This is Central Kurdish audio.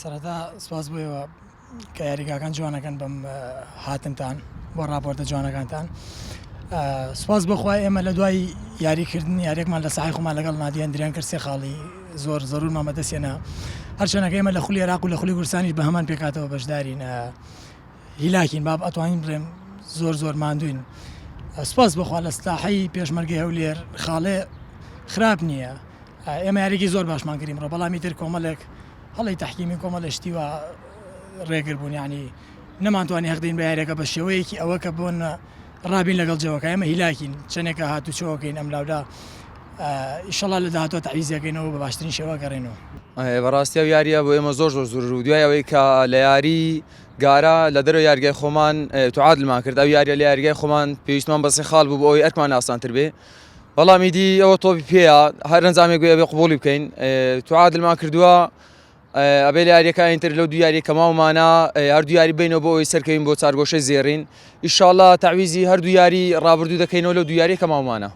سەرەتا سپاس بۆیەوە کە یاریگاکان جوانەکەن بەم هاتنتان بۆ راپۆرتە جوانەکانتان. سپاس بخوای ئێمە لە دوای یاریکردن یاریێکمان لە ساحی خۆمان لەگەڵ نادیان دریان کرد سێ خاڵی زۆر زەرورمان بەدەستێنا هەرچەندەکە ئێمە لە خولی عێراق و لە خولی کوردستانیش بە هەمان پێکاتەوە بەشدارین هیلاکین باب ئەتوانین بڵێم زۆر ماندوین. سپاس بخوا لە ساحەی پێشمەرگەی هەولێر خاڵێ خراپ نییە. ئێمە یاریێکی زۆر باشمان کردین ڕۆ بەڵامی تر کۆمەڵێک هەڵی تحکیمی کۆمەڵ شتیوە ڕێگر بوون یعنی نەمانتوانی هەقدەین بە یاریەکە بە شێوەیەکی ئەوە کە بۆن ڕابین لەگەڵ جەوەکە ئێمە هیلاکین چەندێکە هاتوچۆکەین ئەم لاودا ئیشەڵا لە داهاتوە تعویزەکەینەوە بە باشترین شێوە گەڕێنەوە. بەڕاستی ئەو یاریە بۆ ئێمە زۆر زۆر و دوای ئەوەی کە لە یاری گارە لە دەرەوە یاریگای خۆمان توعادلمان کرد ئەو یاریە لە یاریگای خۆمان پێویستمان بەسێ خاڵ بوو بۆ ئەوەی ئەرکمان ئاسانتر بێ بەڵامی دی ئەوە تۆپی پێەیە هەر ئەنجامێک بێ قبوڵی بکەین توعادلمان کردووە ئەبێ لە یاریەکانتر لەو دو یاری کەماومانە هەردوو یاری بینەوە بۆ ئەوەی سەرکەوین بۆ چارگۆشەی زێڕین ئیشاڵڵا تعویزی هەردوو یاری ڕابردوو دەکەینەوە لەو دو یاری کەماومانە.